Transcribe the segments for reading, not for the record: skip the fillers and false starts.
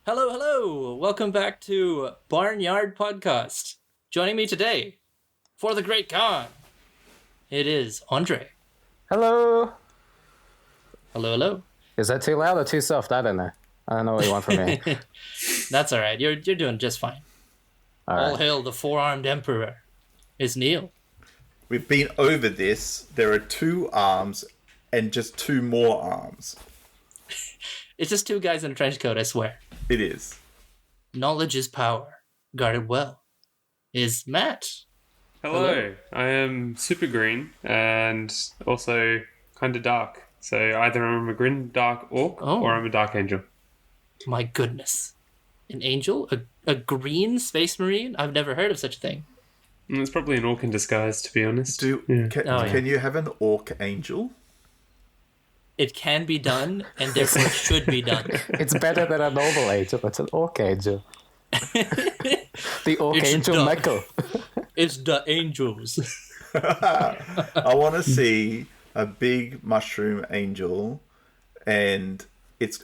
Hello, hello! Welcome back to Barnyard Podcast. Joining me today, for the Great Khan, it is Andre. Hello! Hello, hello. Is that too loud or too soft? I don't know. I don't know what you want from me. That's alright, you're doing just fine. All hail the four-armed emperor, is Neil. We've been over this. There are 2 arms and just 2 more arms. It's just 2 guys in a trench coat, I swear. It is. Knowledge is power. Guard it well. Is Matt. Hello. I am super green and also kind of dark. So either I'm a green dark orc or I'm a dark angel. My goodness. An angel? A green space marine? I've never heard of such a thing. It's probably an orc in disguise, to be honest. Can you have an orc angel? It can be done, and therefore it should be done. It's better than a normal angel. It's an orc angel. The orc It's angel the- Mecha. It's the angels. I want to see a big mushroom angel, and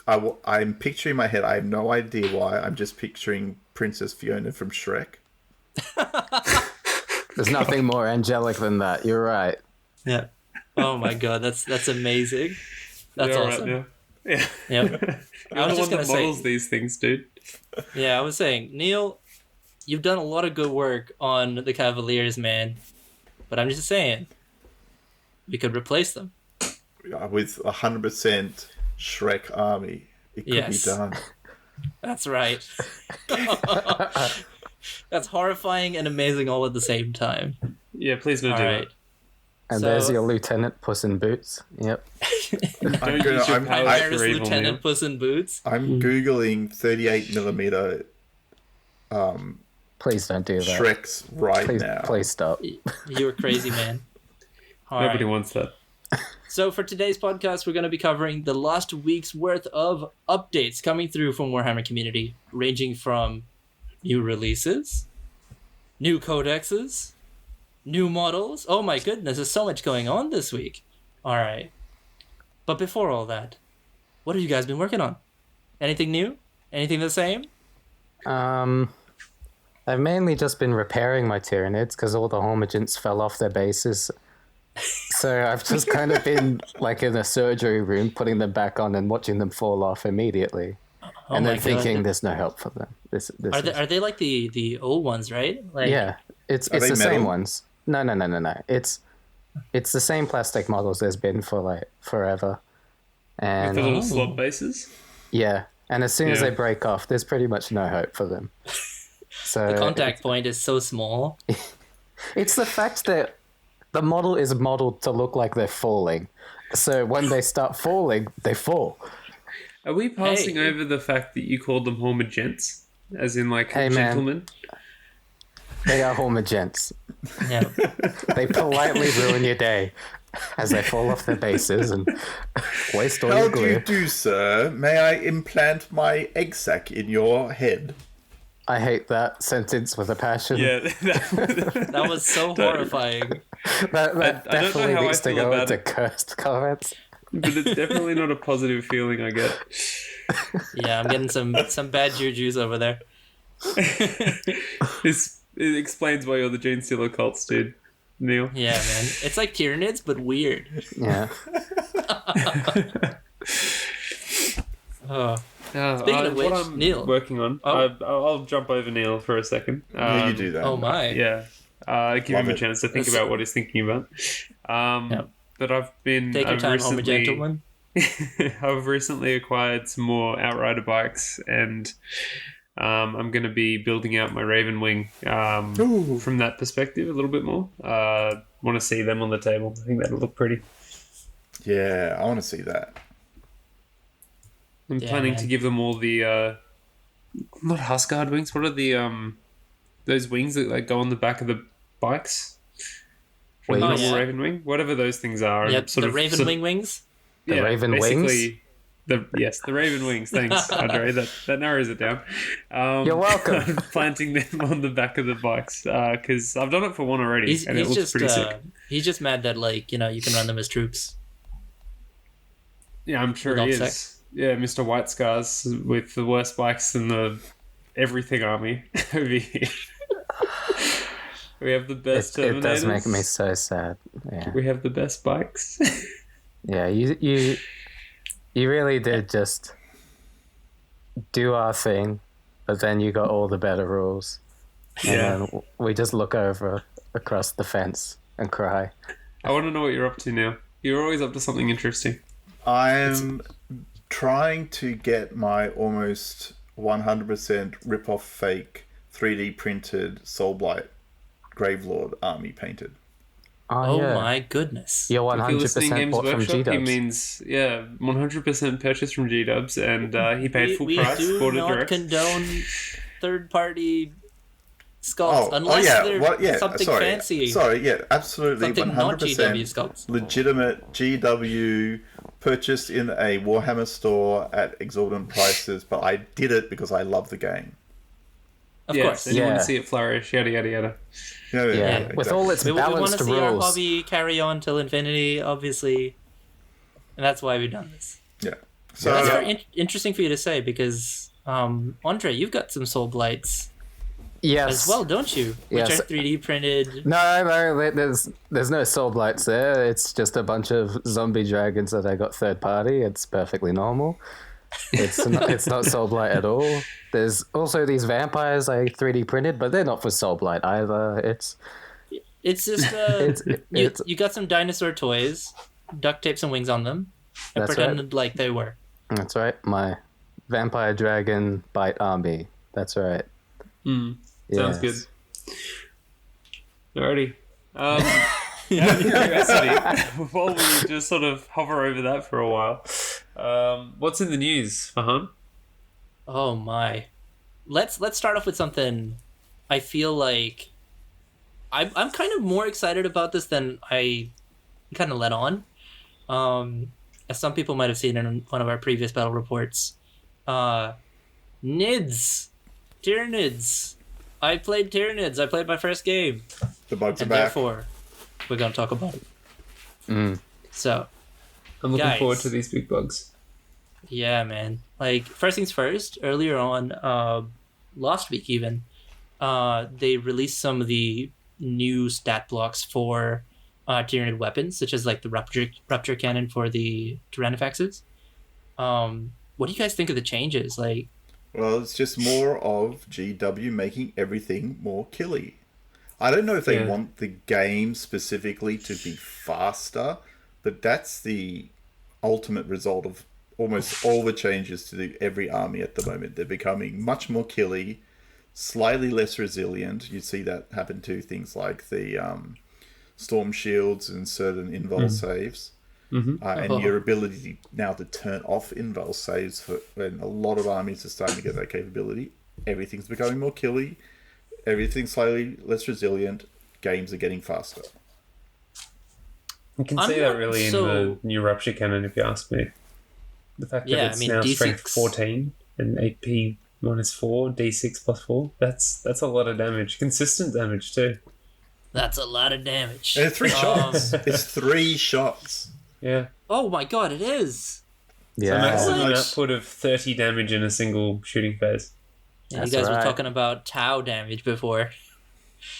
I'm picturing in my head. I have no idea why. I'm just picturing Princess Fiona from Shrek. There's nothing more angelic than that. You're right. Yeah. Oh my god, that's amazing. That's awesome. Right, yeah. Yep. I was just going to models these things, dude. Yeah, I was saying, Neil, you've done a lot of good work on the Cavaliers, man. But I'm just saying, we could replace them. With 100% Shrek army. It could be done. That's right. That's horrifying and amazing all at the same time. Yeah, please don't do that. And there's your Lieutenant Puss in Boots. Yep. Primaris Lieutenant Puss in Boots. I'm Googling 38mm Please don't do that. Shreks now. Please stop. You're crazy, man. Nobody wants that. So for today's podcast, we're going to be covering the last week's worth of updates coming through from Warhammer community, ranging from new releases, new codexes, new models. Oh my goodness, there's so much going on this week. All right. But before all that, what have you guys been working on? Anything new? Anything the same? I've mainly just been repairing my Tyranids because all the Hormigents fell off their bases. So I've just kind of been like in a surgery room, putting them back on and watching them fall off immediately. And then thinking there's no help for them. Are they like the old ones, right? Like, yeah, it's the metal? same ones. No. It's the same plastic models there's been for like forever. And With the little slot bases? yeah, and as soon as they break off, there's pretty much no hope for them. So the contact point is so small. it's the fact that the model is modeled to look like they're falling. So when they start falling, they fall. Are we passing over the fact that you called them Hormigents? As in like gentlemen? They are Hormigents. Yeah. They politely ruin your day as they fall off their bases and waste all your How glue. do you do, sir? May I implant my egg sac in your head? I hate that sentence with a passion. Yeah. That was so horrifying. That I don't know definitely how I needs to feel go about into it. cursed comments. But it's definitely not a positive feeling I get. Yeah, I'm getting some bad juju's over there. It explains why you're the Gene Stealer cults, dude. Neil. Yeah, man. It's like Tyranids, but weird. Yeah. Speaking of which, what I'm Neil. working on, I'll jump over Neil for a second. Yeah, you do that. Oh my. Yeah. Give him a chance to think about what he's thinking about. But I've Take your time, home, gentleman. I've recently acquired some more Outrider bikes, and I'm going to be building out my Raven Wing from that perspective a little bit more. Want to see them on the table. I think that'll look pretty. Yeah, I want to see that. I'm planning to give them all the not Huskard wings. What are the those wings that like go on the back of the bikes? From the normal Raven Wing, whatever those things are. Yep, the Raven Wing wings. The Raven Wings? The Raven Wings. Thanks, Andre. That narrows it down. You're welcome. I'm planting them on the back of the bikes because I've done it for one already, and it looks pretty sick. He's just mad that you can run them as troops. Yeah, I'm sure he is. Mr. White Scars with the worst bikes in the everything army over here. We have the best Terminators. It does make me so sad. Yeah. We have the best bikes. Yeah, you really did just do our thing, but then you got all the better rules. And then we just look over across the fence and cry. I want to know what you're up to now. You're always up to something interesting. I'm trying to get my almost 100% rip-off fake 3D printed Soulblight Gravelord army painted. Oh yeah. my goodness. You're If you're listening 100% Games bought from Workshop, he G-Dubs. means 100% purchase from G-Dubs, and he paid full price. We bought do it not direct. condone third-party sculpts unless they're something fancy. Sorry, yeah, absolutely. Something not 100% GW sculpts. legitimate GW purchased in a Warhammer store at exorbitant prices, but I did it because I love the game. Of course. And you want to see it flourish, yada, yada, yada. Yeah, With all its We want balanced to see our rules. hobby carry on till infinity, obviously. And that's why we've done this. Yeah. So That's very interesting for you to say because, Andre, you've got some Soul Blights Yes. as well, don't you? Which Yes. are 3D printed. No, there's no soul blights there. It's just a bunch of zombie dragons that I got third party. It's perfectly normal. It's not soul blight at all. There's also these vampires I 3D printed, but they're not for soul blight either. It's just you got some dinosaur toys, duct tape some wings on them, and That's pretended like they were. That's right. My vampire dragon bite army. That's right. Sounds Yes. good. Alrighty. Out of curiosity, while we just sort of hover over that for a while, what's in the news, Fahan? Oh my. Let's start off with something I feel like I'm kind of more excited about this than I kind of let on. As some people might have seen in one of our previous battle reports. Nids. Tyranids. I played Tyranids. I played my first game. the bugs are And back. therefore, we're going to talk about it. So, I'm looking Guys. forward to these big bugs. yeah, man. Like, first things first, earlier on, last week even, they released some of the new stat blocks for Tyranid weapons, such as like the Rupture Cannon for the Tyrannofaxes. What do you guys think of the changes? Like, Well, it's just more of GW making everything more killy. I don't know if they want the game specifically to be faster, but that's the ultimate result of almost all the changes to every army at the moment. They're becoming much more killy, slightly less resilient. You see that happen to things like the storm shields and certain invul saves. And your ability now to turn off invul saves for when a lot of armies are starting to get that capability. Everything's becoming more killy. Everything's slightly less resilient. Games are getting faster. You can I'm see that not really in the new Rupture Cannon, if you ask me. The fact that it's now D6. strength 14 and AP -4, D6 +4. That's a lot of damage. Consistent damage too. that's a lot of damage. And it's 3 shots. It's 3 shots. Yeah. Oh my god, it is! So Yeah. maximum Like- output of 30 damage in a single shooting phase. Yeah, That's you guys right. were talking about Tau damage before.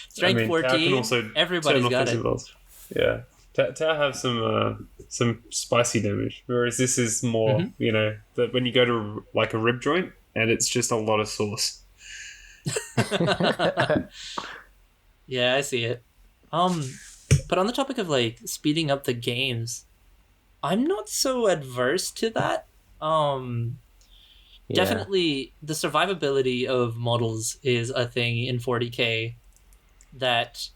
Strength Tau can 14, also everybody's turn off got it. invulns. Yeah. Tau have some spicy damage, whereas this is more, that when you go to like a rib joint and it's just a lot of sauce. Yeah, I see it. But on the topic of like speeding up the games, I'm not so adverse to that. Yeah. Definitely the survivability of models is a thing in 40K that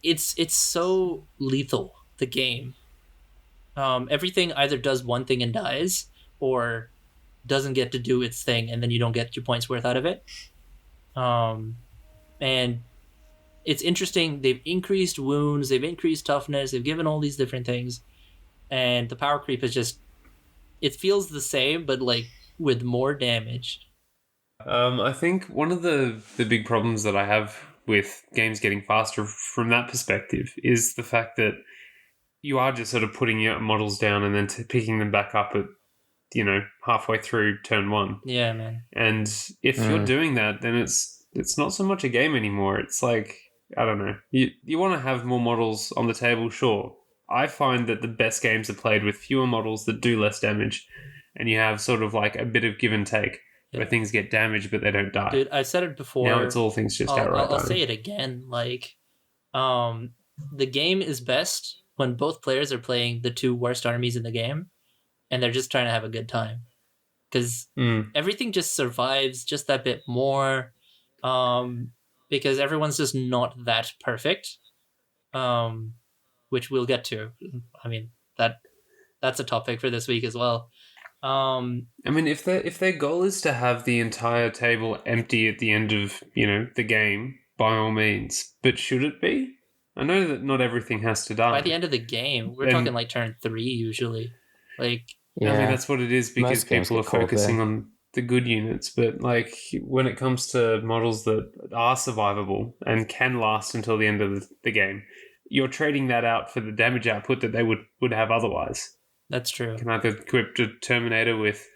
it's so lethal, the game. Everything either does one thing and dies or doesn't get to do its thing and then you don't get your points worth out of it. And it's interesting, they've increased wounds, they've increased toughness, they've given all these different things, and the power creep is just, it feels the same but like with more damage. I think one of the big problems that I have with games getting faster from that perspective is the fact that you are just sort of putting your models down and then picking them back up at halfway through turn 1. Yeah, man. And if you're doing that, then it's not so much a game anymore. It's like, I don't know. You want to have more models on the table, sure. I find that the best games are played with fewer models that do less damage, and you have sort of like a bit of give and take where things get damaged but they don't die. Dude, I said it before. Now it's all things just outright I'll dying. say it again. Like, the game is best when both players are playing the 2 worst armies in the game, and they're just trying to have a good time. Because everything just survives just that bit more, because everyone's just not that perfect, which we'll get to. I mean, that's a topic for this week as well. I mean, if their goal is to have the entire table empty at the end of, the game, by all means. But should it be? I know that not everything has to die. By the end of the game, we're talking like turn 3 usually. Like, Yeah. I mean, that's what it is because Most games people are get called focusing there. on the good units. But like when it comes to models that are survivable and can last until the end of the game, you're trading that out for the damage output that they would have otherwise. that's true. You can either equip a Terminator with,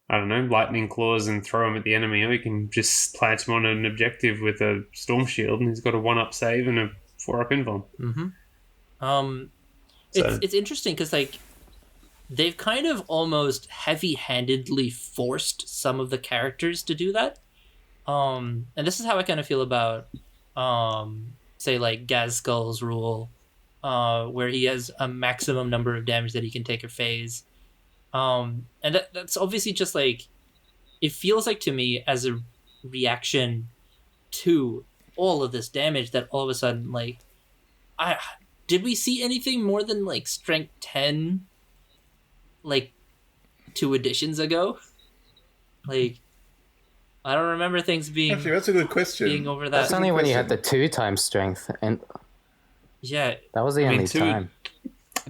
I don't know, lightning claws and throw him at the enemy, or you can just plant him on an objective with a storm shield and he's got a 1-up save and a 4-up invuln. It's interesting because like they've kind of almost heavy-handedly forced some of the characters to do that. And this is how I kind of feel about say like Gazskull's rule, where he has a maximum number of damage that he can take a phase. And that's obviously just like, it feels like to me as a reaction to all of this damage that all of a sudden, like, did we see anything more than like strength 10 like 2 editions ago? Like, I don't remember things being Actually, that's a good question. being over that. That's only when you had the 2 times strength, and Yeah, that was the only time.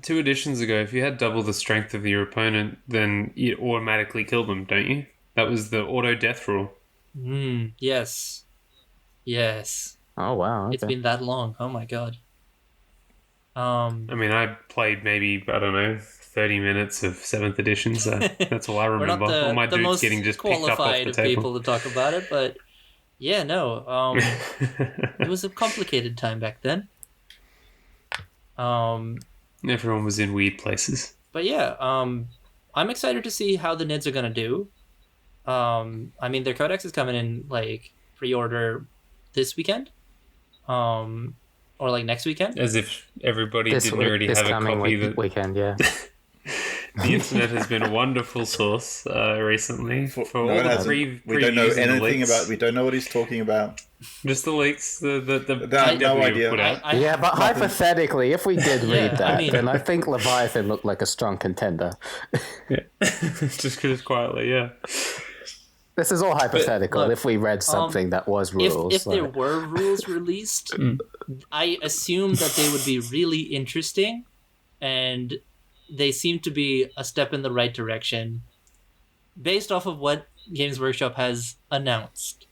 2 editions ago, if you had double the strength of your opponent, then you automatically kill them, don't you? That was the auto death rule. yes. Oh wow! Okay. It's been that long. Oh my god. I mean, I played maybe, I don't know, 30 minutes of 7th edition, so that's all I We're remember. not All my the dudes most getting just picked up off qualified the table. people to talk about it, but yeah, no. It was a complicated time back then. Everyone was in weird places. But yeah, I'm excited to see how the Nids are gonna do. I mean, their codex is coming in like pre-order this weekend, or like next weekend. As if everybody didn't already have a copy. Weekend, yeah. The internet has been a wonderful source recently for all No, it the hasn't. We don't know previews and the anything leaks. about. We don't know what he's talking about. Just the leaks. The No PW idea. put out. Yeah, but hypothetically, if we did Yeah, read that, I mean- then I think Leviathan looked like a strong contender. Just because quietly, yeah. This is all hypothetical. look, if we read something that was rules, If there like- were rules released, I assume that they would be really interesting, and they seem to be a step in the right direction based off of what Games Workshop has announced.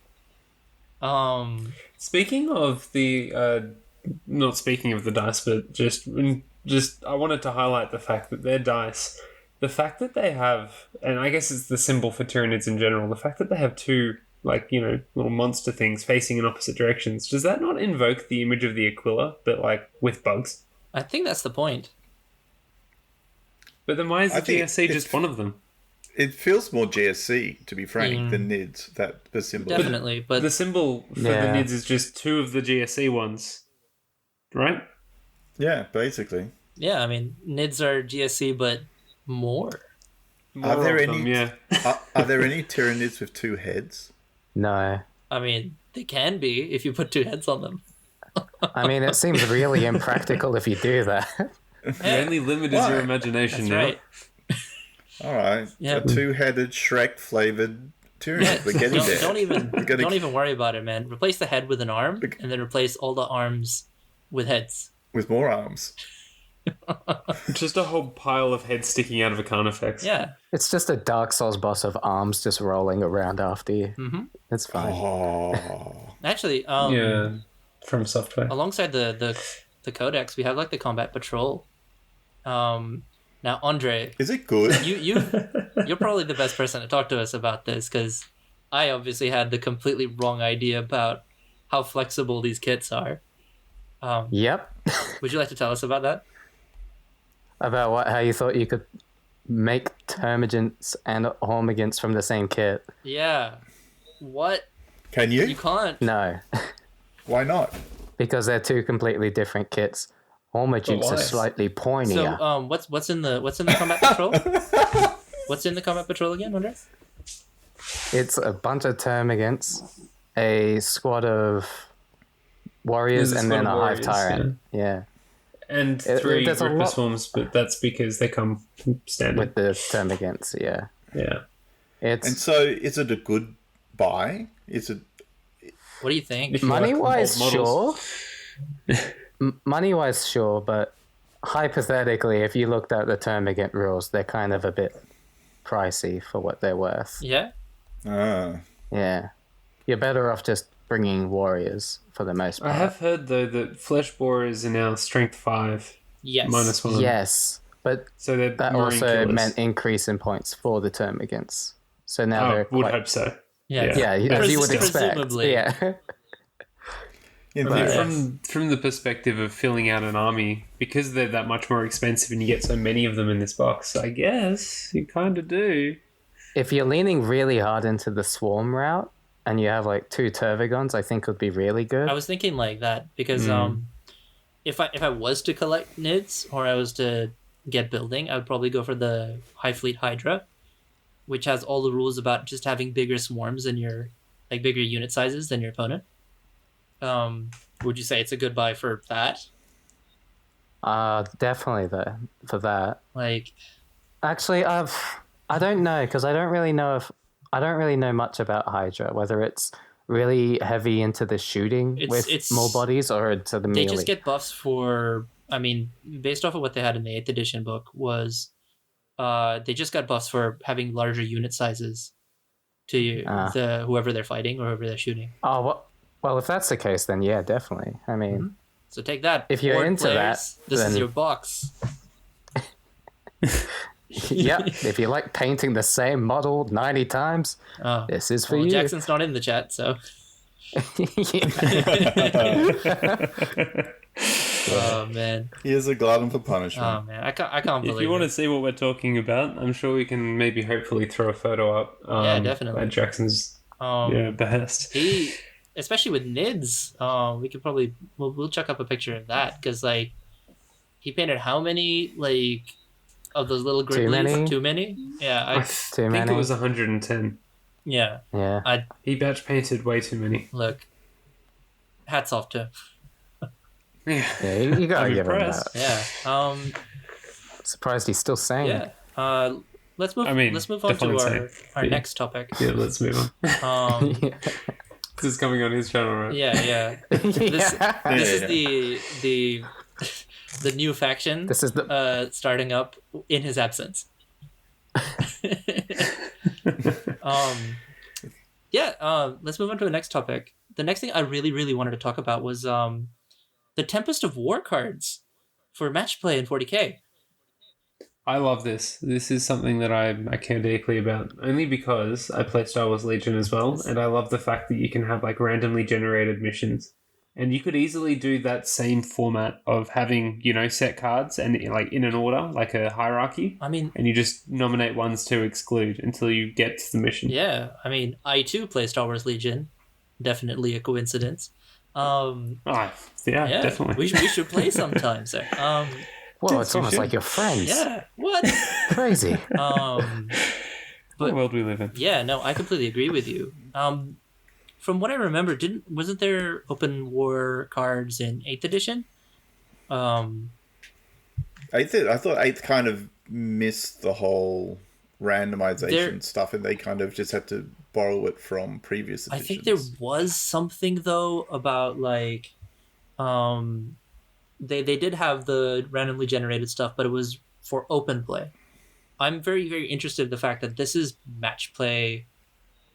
Speaking of the, not speaking of the dice, but just I wanted to highlight the fact that their dice, the fact that they have, and I guess it's the symbol for Tyranids in general, the fact that they have 2, like, little monster things facing in opposite directions, does that not invoke the image of the Aquila, but like with bugs? I think that's the point. But then why is the I think GSC just it's- one of them? It feels more GSC, to be frank, than NIDS. The symbol. Definitely, but The symbol for the Yeah. NIDS is just 2 of the GSC ones, right? Yeah, basically. yeah, I mean, Nids are GSC, but more. Are there of any? them, yeah. Are there any Tyranids with 2 heads? no. I mean, they can be if you put 2 heads on them. I mean, it seems really impractical if you do that. The only limit is your Why? imagination That's now. right. All right. Yeah. A 2-headed Shrek-flavored Tyranid. We're getting there. Don't even We're getting don't even worry about it, man. Replace the head with an arm, and then replace all the arms with heads. with more arms. Just a whole pile of heads sticking out of a Carnifex. Yeah, It's just a Dark Souls boss of arms just rolling around after you. Mm-hmm. It's fine. Oh. actually, Yeah, from software. alongside the codex, we have like the combat patrol. Now, Andre, Is it good? you're probably the best person to talk to us about this, because I obviously had the completely wrong idea about how flexible these kits are. Yep. Would you like to tell us about that? About what? How you thought you could make termagants and hormigants from the same kit? Yeah. What? Can you? You can't. No, Why not? because they're two completely different kits. Hormigants why? are slightly pointier. So, what's in the combat patrol? What's in the combat patrol again, Andre? It's a bunch of termagants, a squad of warriors, There's a and then squad a of hive warriors, tyrant. Yeah. And 3 there's a Ripper lot- Swarms, but that's because they come standard. With the termagants, yeah. Yeah. And It's so, is it a good buy? Is it? What do you think? If you like money-wise, old sure. models. Money-wise, sure, but hypothetically, if you looked at the termagant rules, they're kind of a bit pricey for what they're worth. Yeah. Yeah. You're better off just bringing warriors for the most I part. have heard, though, that Flesh Borers are now Strength 5 Yes. -1. Yes, but So they're that Marine also killers. meant increase in points for the termagants. So now Oh, they're would quite... hope so. Yeah. Yeah, as you would expect. Presumably. Yeah. I mean, But- from the perspective of filling out an army, because they're that much more expensive and you get so many of them in this box, I guess you kind of do. If you're leaning really hard into the swarm route and you have like 2 Tervigons, I think would be really good. I was thinking like that because if I was to collect NIDs or I was to get building, I would probably go for the High Fleet Hydra, which has all the rules about just having bigger swarms than your bigger unit sizes than your opponent. Would you say it's a good buy for that? Definitely for that. Like, Actually, I don't know, because I don't really know much about Hydra, whether it's really heavy into the shooting It's- more bodies or into the they melee. just get buffs for, I mean, based off of what they had in the 8th edition book was they just got buffs for having larger unit sizes to whoever they're fighting or whoever they're shooting. Oh, well, if that's the case, then yeah, definitely. I mean, So take that. If you're board into players. This is then- your box. yeah, if you like painting the same model 90 times, Oh, this is for well, you. Jackson's not in the chat, so. Oh man. He is a glutton for punishment. Oh man. I can't believe If you want it. to see what we're talking about, I'm sure we can maybe hopefully throw a photo up. Yeah, definitely. At Jackson's behest. He, especially with NIDS, we could probably we'll chuck up a picture of that because like he painted how many of those little Too Grizzlies? many? Too many? Yeah, I think many? it was 110. yeah. Yeah. He batch painted way too many. Look, hats off to Yeah. Yeah, you gotta I'm give him impressed. that. yeah. Surprised he's still saying Yeah. Let's move. I mean, let's move on to define our yeah. next topic. Yeah, let's move on. This is coming on his channel, right? Yeah. This is Yeah. the new faction. This is the Starting up in his absence. Let's move on to the next topic. The next thing I really, really wanted to talk about was the Tempest of War cards for match play in 40k. I love this. This is something that I care deeply about, only because I play Star Wars Legion as well, and I love the fact that you can have like randomly generated missions. And you could easily do that same format of having, set cards and like in an order, like a hierarchy. I mean, And you just nominate ones to exclude until you get to the mission. yeah. I mean, I too play Star Wars Legion. Definitely a coincidence. Yeah, Yeah, definitely. we should play sometime, sir. well, it's almost should. like your friends. Yeah. What? Crazy. What but- world we live in. Yeah, no, I completely agree with you. From what I remember, wasn't there open war cards in 8th edition? I thought 8th kind of missed the whole randomization stuff, and they kind of just had to borrow it from previous I editions. think there was something though about like, they did have the randomly generated stuff, but it was for open play. I'm very, very interested in the fact that this is match play,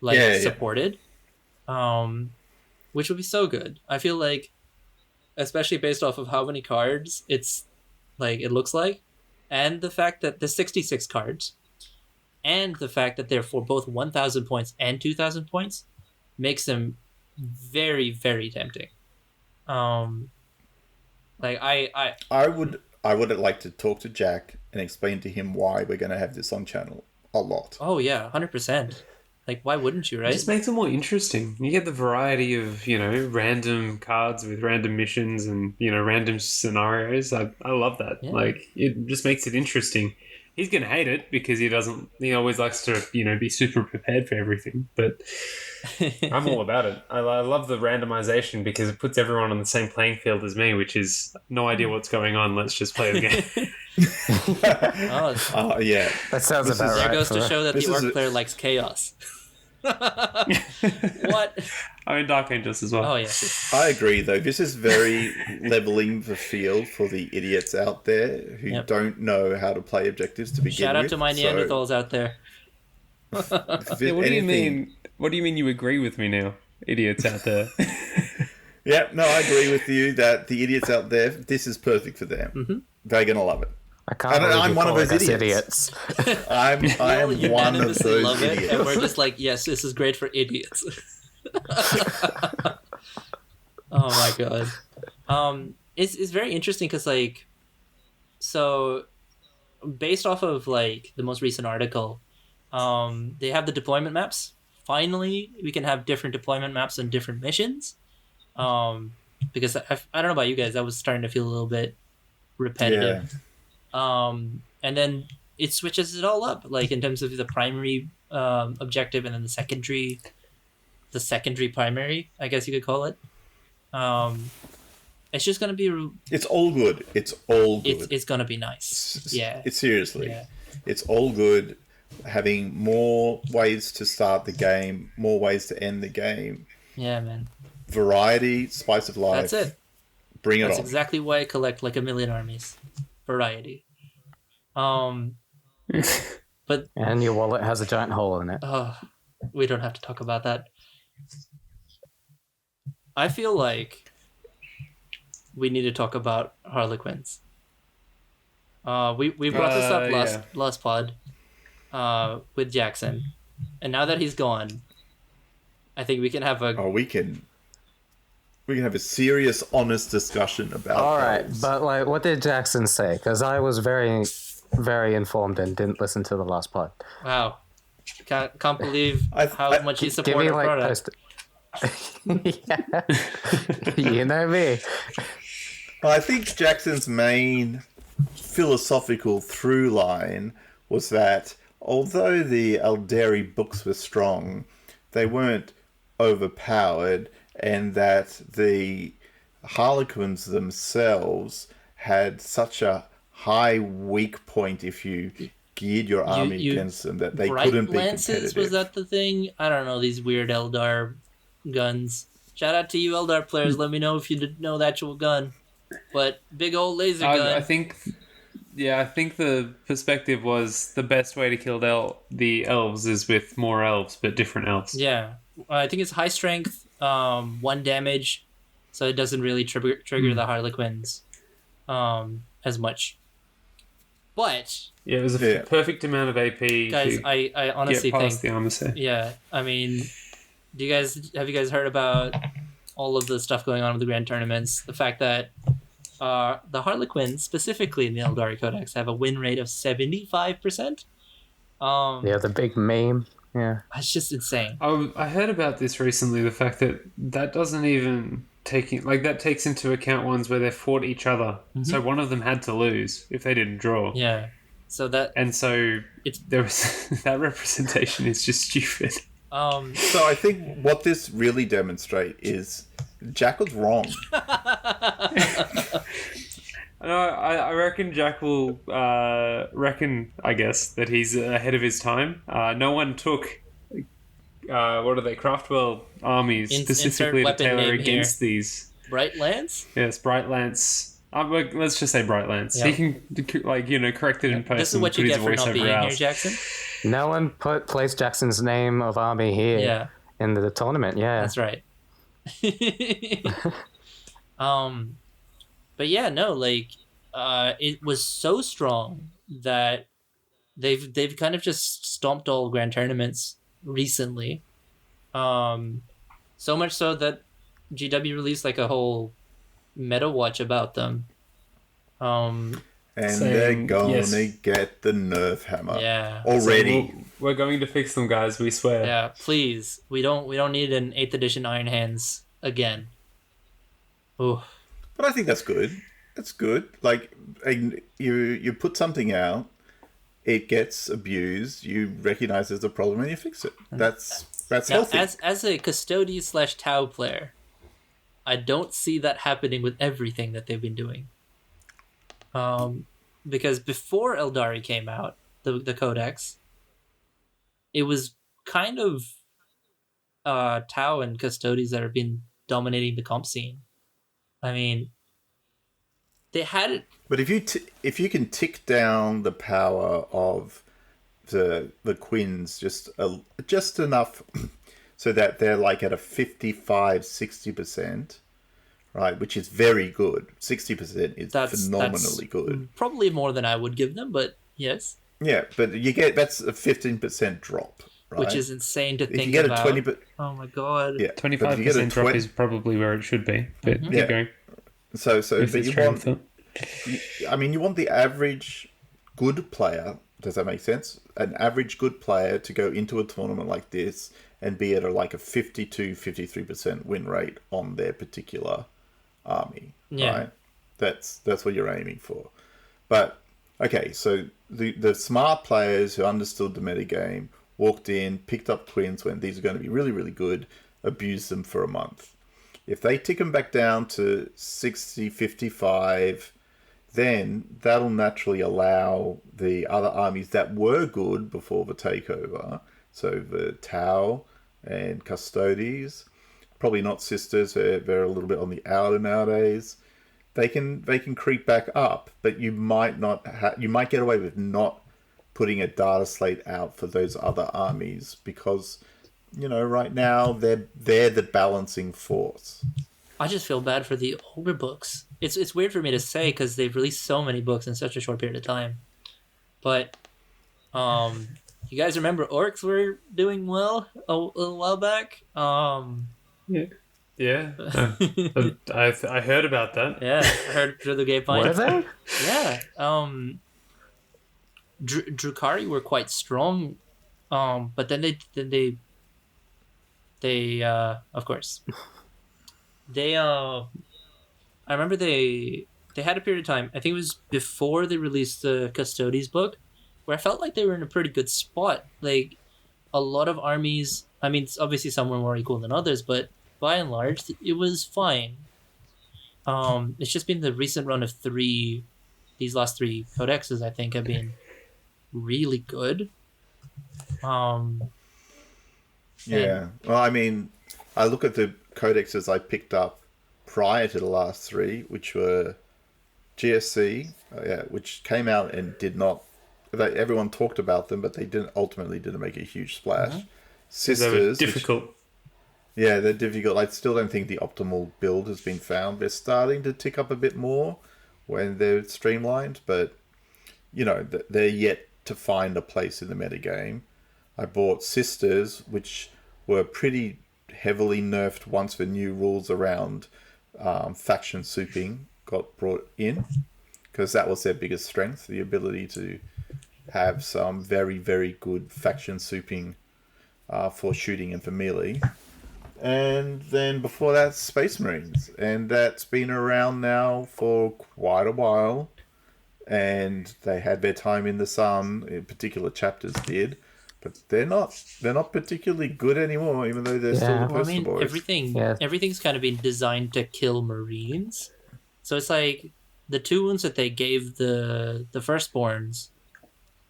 supported, which would be so good. I feel like, especially based off of how many cards it looks like, and the fact that the 66 cards, and the fact that they're for both 1,000 points and 2,000 points makes them very, very tempting. Like I would like to talk to Jack and explain to him why we're going to have this on channel a lot. Oh yeah, 100%. Like, why wouldn't you, It right? just makes it more interesting. You get the variety of, random cards with random missions and, random scenarios. I love that. Yeah. Like, it just makes it interesting. He's going to hate it because he always likes to, be super prepared for everything. But I'm all about it. I love the randomization because it puts everyone on the same playing field as me, which is no idea what's going on. Let's just play the game. Oh, Yeah. That sounds about there right. goes to for- show that This the is orc a- player likes chaos. What? I mean, Dark Angels as well. Oh yes. I agree, though. This is very leveling the field for the idiots out there who Yep. don't know how to play objectives to begin Shout with. out to my So, Neanderthals out there. if Yeah, what do you anything- mean? What do you mean you agree with me now, idiots out there? Yeah, no, I agree with you that the idiots out there, this is perfect for them. Mm-hmm. They're going to love it. I can't And believe I'm you one of calling those us idiots. idiots. I We all am one of unanimously those love it, idiots. and we're just like, yes, this is great for idiots. Oh my god. It's very interesting because like, so based off of like the most recent article, they have the deployment maps. Finally, we can have different deployment maps and different missions. Because I don't know about you guys, I was starting to feel a little bit repetitive. And then it switches it all up, like in terms of the primary objective and then the secondary primary, I guess you could call it. It's just gonna be. It's all good. It's all good. It's gonna be nice. Yeah. It's seriously. Yeah. It's all good. Having more ways to start the game, more ways to end the game. Yeah, man. Variety, spice of life. That's it. Bring it That's on. exactly why I collect like a million armies. Variety. But And your wallet has a giant hole in it. we don't have to talk about that. I feel like we need to talk about Harlequins. We brought this up last pod with Jackson, and now that he's gone, I think we can have a We can have a serious, honest discussion about. All right, those. but like, what did Jackson say? Because I was very, very informed and didn't listen to the last pod. wow. Can't believe how much you Give support me our like product. yeah. You know me. I think Jackson's main philosophical through line was that although the Eldari books were strong, they weren't overpowered, and that the Harlequins themselves had such a high weak point if you geared your army you against them that they Bright couldn't be lances, competitive. was that the thing? I don't know, these weird Eldar guns. Shout out to you Eldar players, let me know if you didn't know the actual gun. But big old laser gun. I think the perspective was the best way to kill the elves is with more elves, but different elves. Yeah. I think it's high strength, 1 damage, so it doesn't really trigger the Harlequins as much. But Yeah, it was a perfect amount of AP. guys, to I honestly get past think the armor set. yeah, I mean, have you guys heard about all of the stuff going on with the grand tournaments? The fact that the Harlequins, specifically in the Eldari Codex, have a win rate of 75%. Yeah, the big meme. Yeah. That's just insane. I heard about this recently. The fact that doesn't even that takes into account ones where they fought each other. Mm-hmm. So one of them had to lose if they didn't draw. Yeah. So that And so it's there was that representation is just stupid. So I think what this really demonstrates is Jack was wrong. I reckon Jack will I guess, that he's ahead of his time. No one took what are they, Craftwell armies specifically to weapon tailor name against here. these. Bright Lance? Yes, Bright Lance. Let's just say Bright Lance. Yeah. He can correct it in person. This is what you put get his for voice not over being here, ours. Jackson. No one placed Jackson's name of army here Yeah, in the tournament. Yeah. that's right. But yeah, no, like, it was so strong that they've kind of just stomped all grand tournaments recently. So much so that GW released like a whole meta watch about them. And saying, they're gonna yes. get the nerf hammer. Yeah. Already. We're going to fix them, guys. We swear. Yeah, please. We don't need an 8th edition Iron Hands again. Ooh. But I think that's good. That's good. Like, you put something out, it gets abused, you recognize there's a problem, and you fix it. That's Now, healthy. as a custodian / Tau player, I don't see that happening with everything that they've been doing. Because before Eldari came out, the Codex, it was kind of Tau and Custodes that have been dominating the comp scene. I mean, they had it. But if you can tick down the power of the Quins just enough so that they're like at a 55-60%, right, which is very good. 60% is phenomenally good. Probably more than I would give them, but yes. Yeah, but that's a 15% drop, right? Which is insane to think if you get about. a 20%, oh my god. yeah, 25% drop is probably where it should be. But keep going. So If but it's you train want, of thought. you want the average good player. Does that make sense? An average good player to go into a tournament like this and be at a 52-53% win rate on their particular army. Yeah. Right? That's what you're aiming for. But okay, so the smart players who understood the metagame walked in, picked up Quins, went, these are going to be really, really good, abused them for a month. If they tick them back down to 60, 55, then that'll naturally allow the other armies that were good before the takeover, so the Tau and Custodes, probably not Sisters, they're a little bit on the outer nowadays. They can creep back up, but you might you might get away with not putting a data slate out for those other armies because, right now they're the balancing force. I just feel bad for the older books. It's weird for me to say because they've released so many books in such a short period of time. But, you guys remember Orcs were doing well a little while back? Yeah. I heard about that. Yeah, I heard through the grapevine. Were they? Yeah. Drukari were quite strong, but then they of course they I remember they had a period of time, I think it was before they released the Custodes book, where I felt like they were in a pretty good spot. Like a lot of armies, I mean, obviously some were more equal than others, but by and large it was fine. It's just been the recent run of these last 3 codexes I think have been really good. Yeah. Well, I mean, I look at the codexes I picked up prior to the last 3, which were GSC, which came out and did not. Everyone talked about them, but they ultimately didn't make a huge splash. Mm-hmm. They Sisters, were difficult. they're difficult. I still don't think the optimal build has been found. They're starting to tick up a bit more when they're streamlined, but they're yet to find a place in the metagame. I bought Sisters, which were pretty heavily nerfed once the new rules around faction souping got brought in, because that was their biggest strength, the ability to have some very, very good faction souping for shooting and for melee. And then before that, Space Marines. And that's been around now for quite a while. And they had their time in the sun, in particular chapters did. But they're not particularly good anymore, even though they're still the poster boys. Everything's kind of been designed to kill Marines. So it's like the 2 wounds that they gave the Firstborns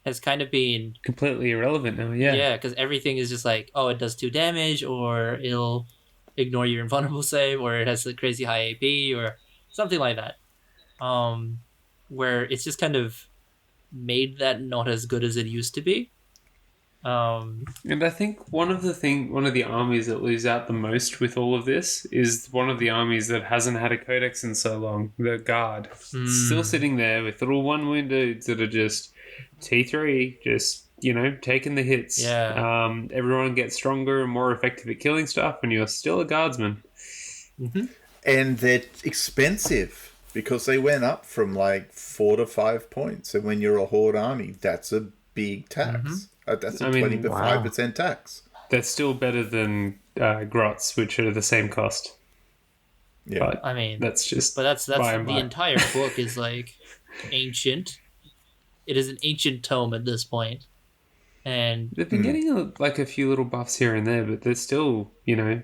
has kind of been Completely irrelevant now, yeah. Yeah, because everything is just like, oh, it does 2 damage, or it'll ignore your invulnerable save, or it has a crazy high AP, or something like that. Where it's just kind of made that not as good as it used to be. And I think one of the armies that lose out the most with all of this is one of the armies that hasn't had a codex in so long, the Guard. Still sitting there with little 1 wound dudes that are just T3 just, taking the hits. Yeah. Everyone gets stronger and more effective at killing stuff, and you're still a guardsman. Mm-hmm. And they're expensive because they went up from like 4 to 5 points. And when you're a horde army, that's a big tax. That's a 25% tax. They're still better than grots, which are the same cost. Yeah, but I mean, that's the entire book is like ancient. It is an ancient tome at this point, and they've been getting a few little buffs here and there, but they're still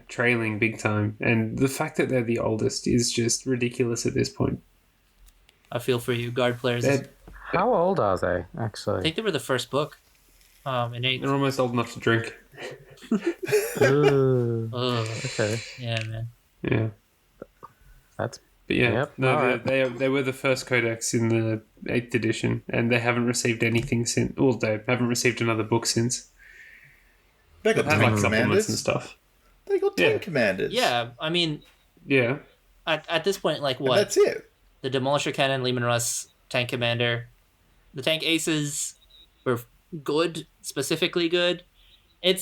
trailing big time. And the fact that they're the oldest is just ridiculous at this point. I feel for you, guard players. How old are they actually? I think they were the first book. In 8th. They're almost old enough to drink. Ooh, Ugh. okay. Yeah, man. Yeah. That's But yeah, Yep, no, alright. they were the first codex in the 8th edition, and they haven't received anything since. Well, they haven't received another book since. they got They've had 10 like supplements and commanders. stuff. They got 10 Yeah. commanders. Yeah, I mean, Yeah, at this point, like And what? that's it. The Demolisher Cannon, Lehman Russ, Tank Commander, the Tank Aces were good, specifically good. They're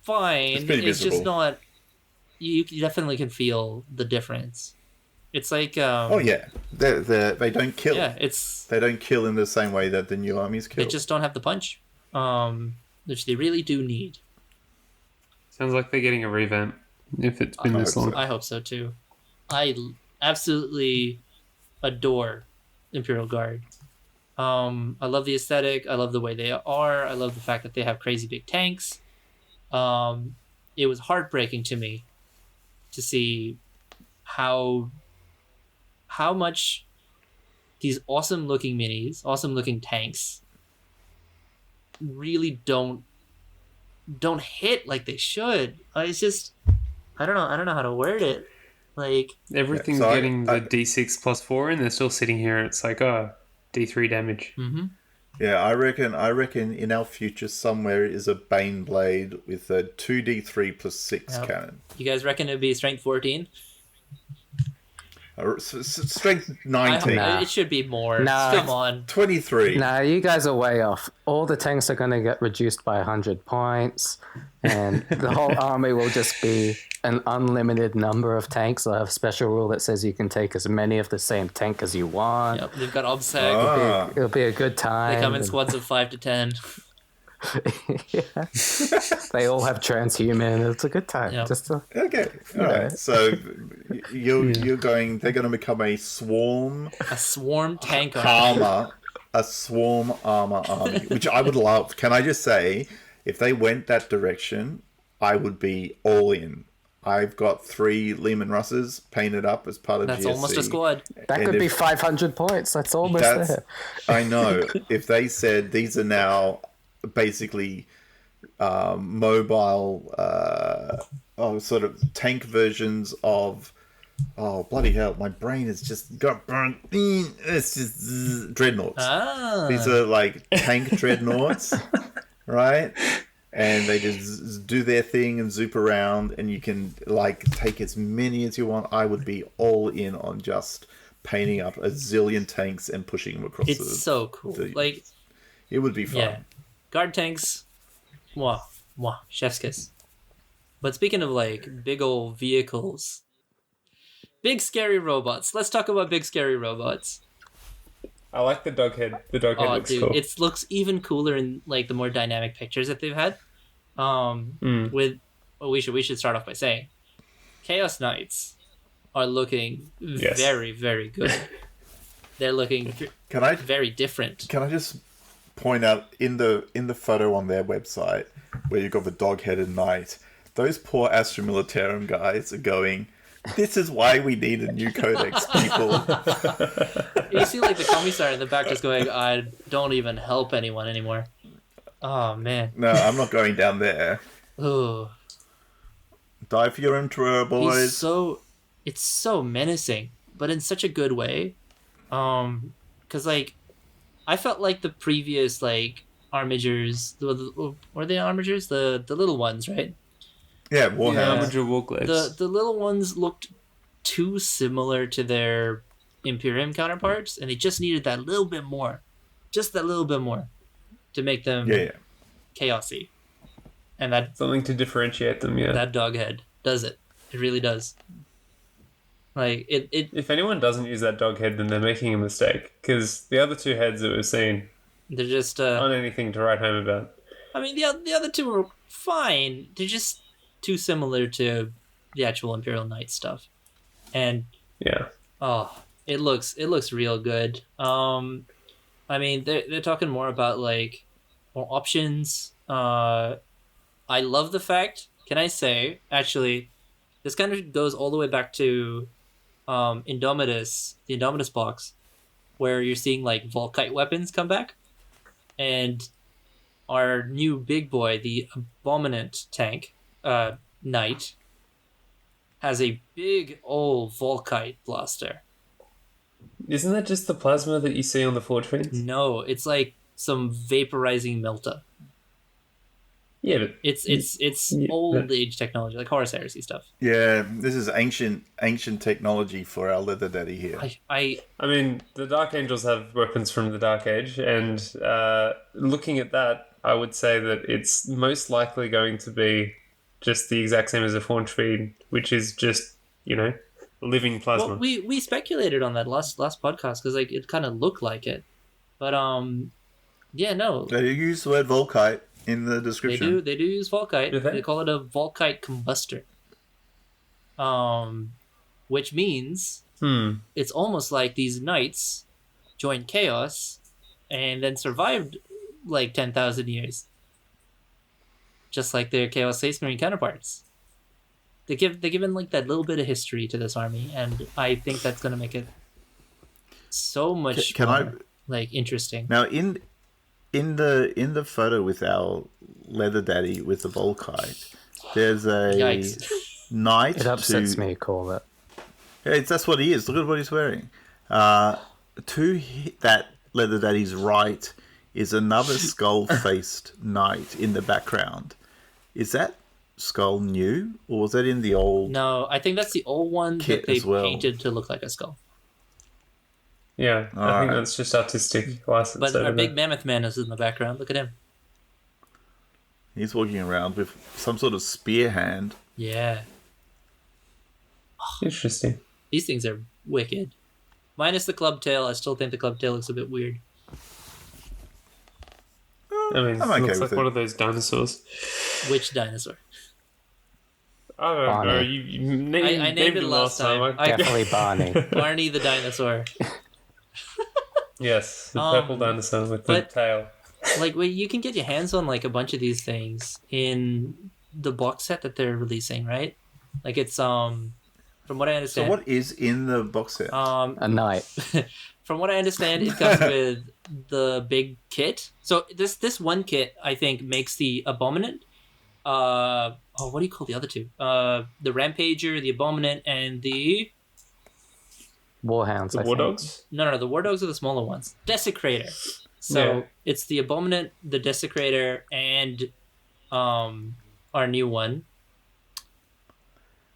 fine. It's pretty It's just visible. not. You definitely can feel the difference. It's like Oh yeah, they don't kill. yeah, They don't kill in the same way that the new armies kill. they just don't have the punch, which they really do need. sounds like they're getting a revamp. If it's been I this hope long, so. I hope so too. I absolutely adore Imperial Guard. I love the aesthetic. I love the way they are. I love the fact that they have crazy big tanks. It was heartbreaking to me to see how much these awesome looking minis, awesome looking tanks really don't hit like they should. It's just I don't know how to word it. Like everything's so getting the D6 plus 4, and they're still sitting here. It's like, D3 damage. Yeah, I reckon in our future somewhere is a Bane Blade with a 2d3 plus 6 Yep. cannon. you guys reckon it'd be strength 14? Strength 19. Nah. It should be more. Nah. Come on. 23. Nah, you guys are way off. All the tanks are going to get reduced by 100 points, and the whole army will just be an unlimited number of tanks. They'll have a special rule that says you can take as many of the same tank as you want. Yep, they've got OBSEC. It'll be a good time. They come in and squads of 5 to 10. they all have transhuman. It's a good time. Yep. Just to, Okay, all right. So you're going. They're going to become a swarm A swarm tank army. armor, a swarm armor army, which I would love. Can I just say, if they went that direction, I would be all in. I've got 3 Lehman Russes painted up as part of That's GSC. almost a squad. that And could be if- 500 points. That's almost That's, there. I know. If they said these are now basically mobile, sort of tank versions of, oh bloody hell, my brain has just got burnt. It's just dreadnoughts. These are like tank dreadnoughts, right? And they just do their thing and zoop around, and you can like take as many as you want. I would be all in on just painting up a zillion tanks and pushing them across. It's so cool. Like, it would be fun. yeah. Guard tanks. Mwah. Mwah. Chef's kiss. But speaking of like big old vehicles, big scary robots. Let's talk about big scary robots. I like the dog head. The dog head Oh, looks dude, cool. it looks even cooler in like the more dynamic pictures that they've had. With we should start off by saying, Chaos Knights are looking Yes. very, very good. They're looking Can I very different. Can I just point out in the photo on their website where you've got the dog-headed knight, those poor Astra Militarum guys are going, this is why we need a new codex, people. You see like the commissar in the back just going, I don't even help anyone anymore. Oh man. No, I'm not going down there. Ooh. Die for your emperor, boys. It's so menacing, but in such a good way. Cause like I felt like the previous like armigers, were they armigers? The little ones, right? Yeah, Warhammer. Armiger Warglaives. The little ones looked too similar to their Imperium counterparts, and they just needed that little bit more, just that little bit more, to make them chaosy. And that Something to differentiate them, yeah. that dog head does it. It really does. Like it. If anyone doesn't use that dog head, then they're making a mistake. Because the other two heads that we've seen They're just. aren't anything to write home about. I mean, the other two were fine. They're just too similar to the actual Imperial Knight stuff, and Yeah. it looks real good. I mean, they're talking more about like more options. I love the fact. Can I say actually, this kind of goes all the way back to Indomitus, the Indomitus box, where you're seeing like Volkite weapons come back, and our new big boy, the Abominant tank, Knight, has a big old Volkite blaster. Isn't that just the plasma that you see on the Forge Fiends? No, it's like some vaporizing melta. Yeah, but It's old age technology, like Horus Heresy stuff. Yeah, this is ancient technology for our leather daddy here. I mean, the Dark Angels have weapons from the Dark Age, and looking at that, I would say that it's most likely going to be just the exact same as a Forge Fiend, which is just, living plasma. well, we speculated on that last podcast because like it kind of looked like it, but yeah, no, They use the word Volkite in the description. they do use Volkite. Do they? They call it a Volkite combustor, which means it's almost like these knights joined Chaos and then survived like 10,000 years, just like their Chaos Space Marine counterparts. They're given like that little bit of history to this army, and I think that's going to make it so much more, like interesting. Now in the photo with our leather daddy with the Volkite, there's a Yikes. knight. It upsets to, me, call it. Yeah, that's what he is. Look at what he's wearing. To that leather daddy's right is another skull-faced knight in the background. Is that skull new, or was that in the old? No, I think that's the old one Kit that they as well. painted to look like a skull. Yeah, I think Alright. that's just artistic license. But over our big there. mammoth man is in the background. Look at him. He's walking around with some sort of spear hand. Yeah, Interesting. these things are wicked. Minus the club tail, I still think the club tail looks a bit weird. I mean, I'm it okay looks with like it. one of those dinosaurs. Which dinosaur? I don't know. Barney. You I named it last time. Definitely Barney. Barney the dinosaur. Yes, the purple dinosaur with the but- tail. Like, well, you can get your hands on like a bunch of these things in the box set that they're releasing, right? Like it's from what I So understand. what is in the box set? A knight. From what I understand, it comes with the big kit. So this one kit, I think, makes the Abominant. What do you call the other two? The Rampager, the Abominant, and the Warhounds, The I War think. Dogs? no, the War Dogs are the smaller ones. Desecrator. So Yeah. it's the Abominant, the Desecrator, and our new one.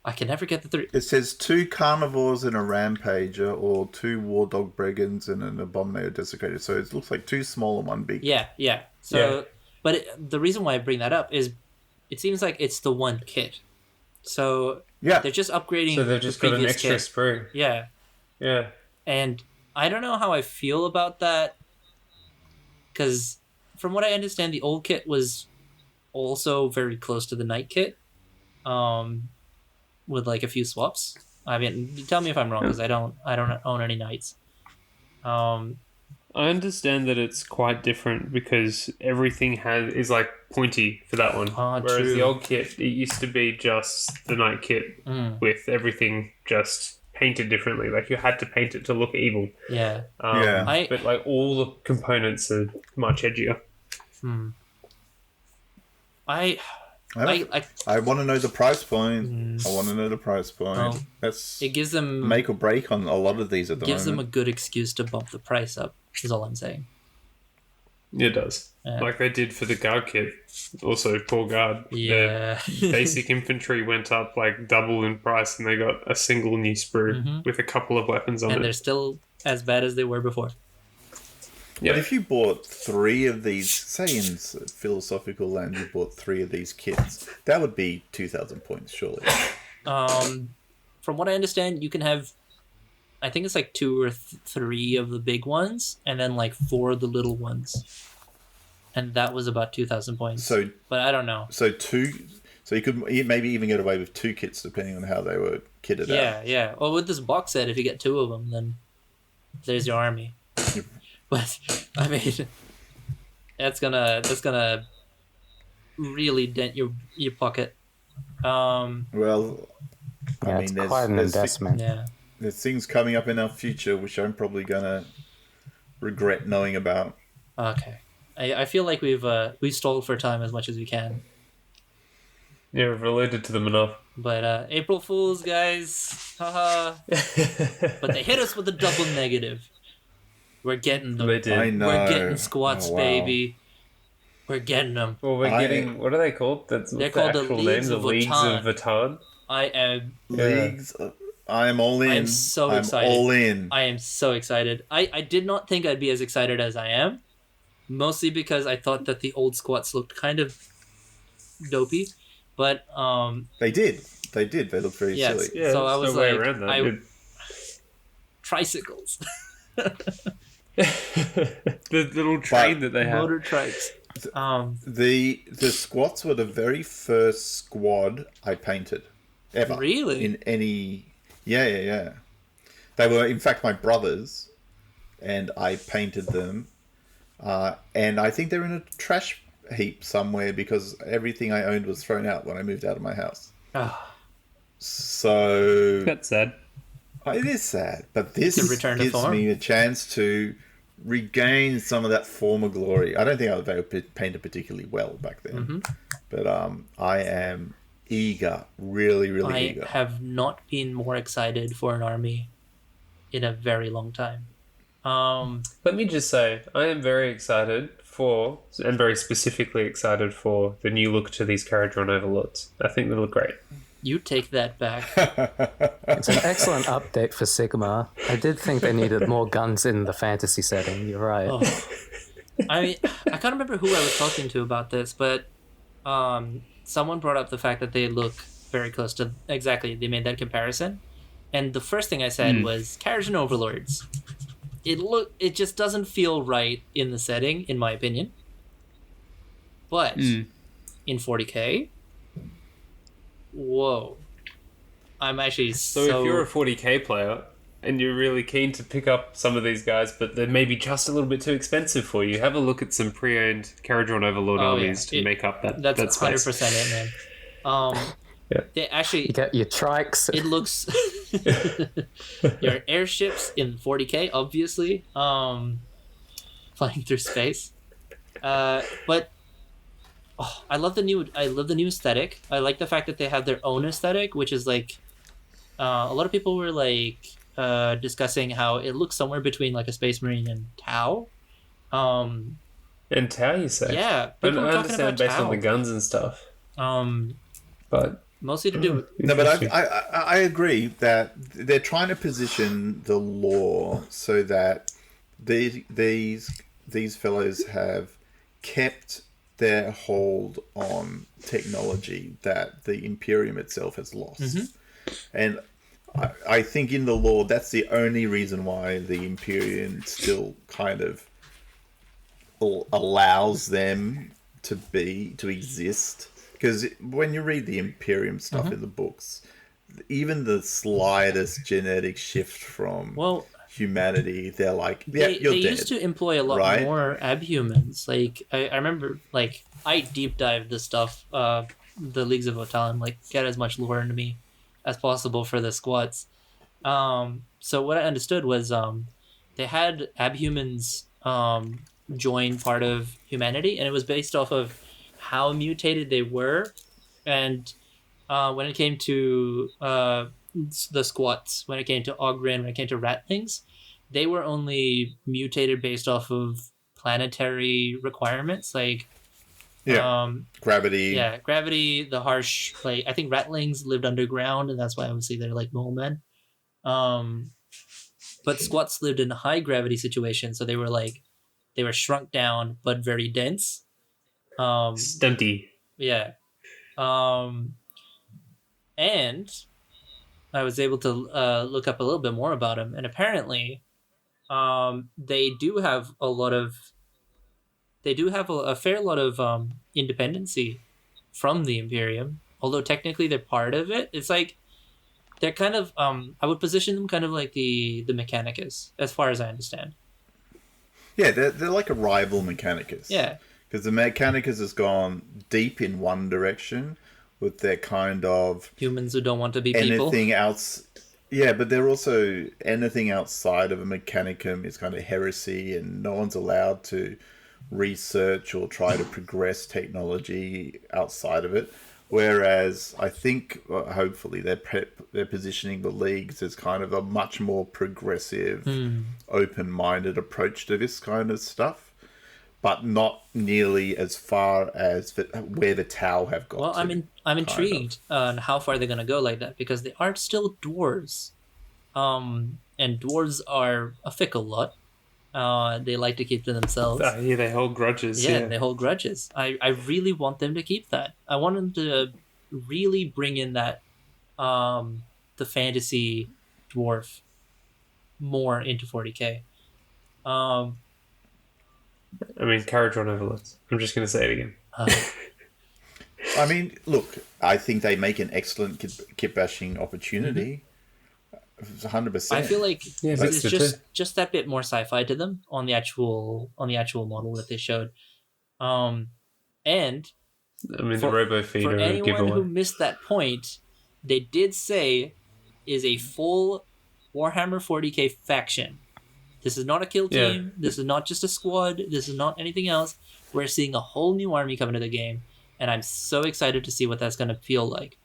I can never get the three. It says 2 carnivores and a rampager, or 2 war dog brigands and an abominator desecrator. So it looks like 2 small and 1 big. Yeah. So, Yeah. but the reason why I bring that up is, it seems like it's the one kit. So Yeah. they're just upgrading. So they've just the got an previous extra kit. sprue. Yeah, Yeah. and I don't know how I feel about that, because from what I understand, the old kit was also very close to the Knight kit, with like a few swaps. I mean, tell me if I'm wrong, because I don't own any Knights. I understand that it's quite different because everything is like pointy for that one. Whereas True. the old kit, it used to be just the Knight kit with everything just painted differently. Like you had to paint it to look evil. Yeah. Yeah. But like all the components are much edgier. I want to know the price point. I want to know the price point. Well, That's it gives them make or break on a lot of these at the gives them a moment. good excuse to bump the price up. Is all I'm saying. It does. Yeah. Like they did for the guard kit. Also, poor guard. Yeah. Their basic infantry went up like double in price, and they got a single new sprue with a couple of weapons on And it. they're still as bad as they were before. Yeah. But if you bought 3 of these, say in philosophical land, you bought 3 of these kits, that would be 2,000 points, surely. From what I understand, you can have, I think it's like 2 or 3 of the big ones, and then like 4 of the little ones, and that was about 2,000 points. So, but I don't know. So you could maybe even get away with 2 kits depending on how they were kitted out. Yeah. Well, with this box set, if you get 2 of them, then there's your army. But I mean, that's gonna really dent your pocket. Well, I mean, it's quite an investment. Yeah. There's things coming up in our future which I'm probably gonna regret knowing about. Okay. I feel like we've stalled for time as much as we can. Yeah, we've alluded to them enough. But April Fools, guys, haha. But they hit us with a double negative. We're getting them. They did. I know. We're getting squats, Oh, wow. baby. We're getting them. Well, we're getting... What are they called? They're called the Leagues of Leagues of Votan. I am. Leagues. I'm all in. I'm so excited. I'm all in. I am so excited. I did not think I'd be as excited as I am, mostly because I thought that the old squats looked kind of dopey, but They did. They looked very yes. silly. So I was no way like, around that. tricycles, The little train that they have. motor trikes. The squats were the very first squad I painted ever. Really? In any... Yeah. They were, in fact, my brothers, and I painted them. And I think they're in a trash heap somewhere because everything I owned was thrown out when I moved out of my house. Ah. So... That's sad. It is sad, but this To return to gives form. me a chance to regain some of that former glory. I don't think I was ever painted particularly well back then, but I am eager, really I eager. have not been more excited for an army in a very long time. Let me just say, I am very excited for, and very specifically excited for, the new look to these Caradron Overlords. I think they look great. You take that back. It's an excellent update for Sigma. I did think they needed more guns in the fantasy setting. You're right. Oh. I mean, I can't remember who I was talking to about this, but someone brought up the fact that they look very close to exactly. They made that comparison, and the first thing I said was Caradron Overlords. It just doesn't feel right in the setting, in my opinion. But in 40K, whoa! I'm actually So if you're a 40k player and you're really keen to pick up some of these guys, but they're maybe just a little bit too expensive for you, have a look at some pre-owned Caradron Overlord armies to make up that That's space. 100% it, man. Yeah. They actually. You get your trikes. It looks your airships in 40K, obviously, flying through space. But I love the new aesthetic. I like the fact that they have their own aesthetic, which is like a lot of people were like discussing how it looks somewhere between like a Space Marine and Tau. And Tau, you say? Yeah, But people I are talking understand about based Tau. on the guns and stuff. But Mostly to do with No, but I agree that they're trying to position the lore so that these fellows have kept their hold on technology that the Imperium itself has lost. And I think in the lore, that's the only reason why the Imperium still kind of allows them to exist. Because when you read the Imperium stuff in the books, even the slightest genetic shift from humanity, they're like, yeah, you're they dead. used to employ a lot more abhumans. Like I remember, like I deep dived the stuff, the Leagues of Votan, like get as much lore into me as possible for the squads. So what I understood was they had abhumans join part of humanity, and it was based off of how mutated they were, and when it came to the squats, when it came to Ogren, when it came to Ratlings, they were only mutated based off of planetary requirements, like gravity. Yeah, gravity, the harsh, like I think ratlings lived underground, and that's why I would say they're like mole men. But squats lived in a high gravity situation, so they were shrunk down but very dense. Stunty. Yeah. And I was able to look up a little bit more about them, and apparently they do have a fair lot of independency from the Imperium, although technically they're part of it. It's like they're kind of I would position them kind of like the Mechanicus, as far as I understand. Yeah, they're like a rival Mechanicus. Yeah, because the Mechanicus has gone deep in one direction with their kind of humans who don't want to be people. Anything else. Yeah, but they're also anything outside of a Mechanicum is kind of heresy, and no one's allowed to research or try to progress technology outside of it. Whereas I think, hopefully, they're positioning the leagues as kind of a much more progressive, open-minded approach to this kind of stuff, but not nearly as far as where the Tau have got. Well, I'm intrigued on how far they're gonna go like that, because they are still dwarves, and dwarves are a fickle lot. They like to keep to themselves. Yeah, they hold grudges. Yeah, they hold grudges. I really want them to keep that. I want them to really bring in that the fantasy dwarf more into 40k. I mean, Caradron overlords. I'm just going to say it again. I mean, look, I think they make an excellent kit bashing opportunity. 100%. I feel like it's just that bit more sci-fi to them on the actual model that they showed. And I mean, the Robo Feeder for anyone giveaway. who missed that point, they did say is a full Warhammer 40k faction. This is not a kill team. Yeah. This is not just a squad. This is not anything else. We're seeing a whole new army coming to the game, and I'm so excited to see what that's going to feel like.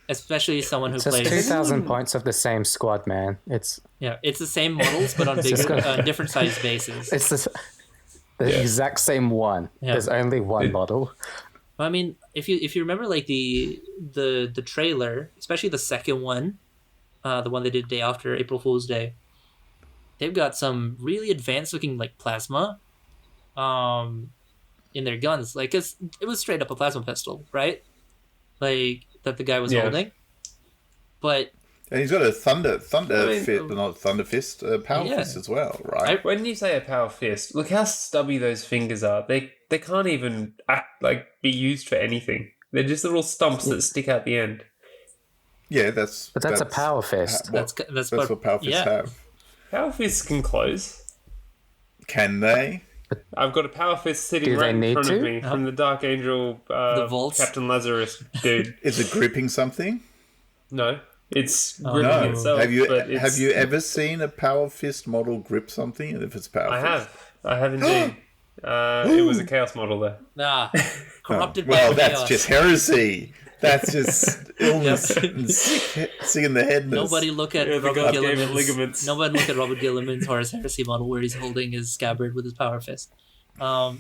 Especially someone who plays 2,000 points of the same squad, man. It's the same models, but on bigger, different size bases. It's the exact same one. Yeah. There's only one model. I mean, if you remember, like the trailer, especially the second one, the one they did day after April Fool's Day, they've got some really advanced looking like plasma, in their guns. Like it was straight up a plasma pistol, right? Like that the guy was holding, but and he's got a thunder fist, power fist as well, right? When you say a power fist, look how stubby those fingers are. They can't even be used for anything. They're just little stumps that stick out the end. Yeah, that's a power fist. That's what power fists have. Power fists can close. Can they? I've got a power fist sitting right in front of me from the Dark Angel, the vaults. Captain Lazarus dude. Is it gripping something? No, it's gripping itself. Have you ever seen a power fist model grip something? If it's power fist, I have indeed. It was a chaos model though. Nah, corrupted. Well, that's just heresy. That's just illness and sick in the head. Nobody look at Robert Gilliman's. Nobody look at Robert Gilliman's Horus Heresy model where he's holding his scabbard with his power fist. But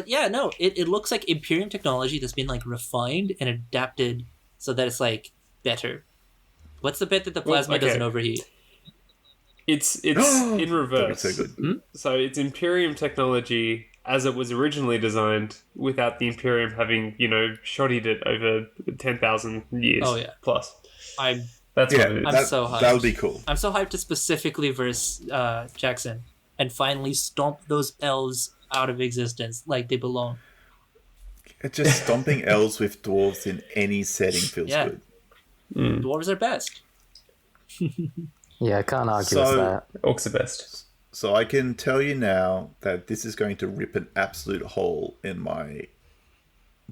yeah, no, it looks like Imperium technology that's been like refined and adapted so that it's like better. What's the bit that the plasma doesn't overheat? It's in reverse. So good. So it's Imperium technology as it was originally designed, without the Imperium having, shoddied it over 10,000 years plus. That's what it is. I'm so hyped. That would be cool. I'm so hyped to specifically verse Jackson and finally stomp those elves out of existence like they belong. Just stomping elves with dwarves in any setting feels good. Dwarves are best. Yeah, I can't argue with that. Orcs are best. So I can tell you now that this is going to rip an absolute hole in my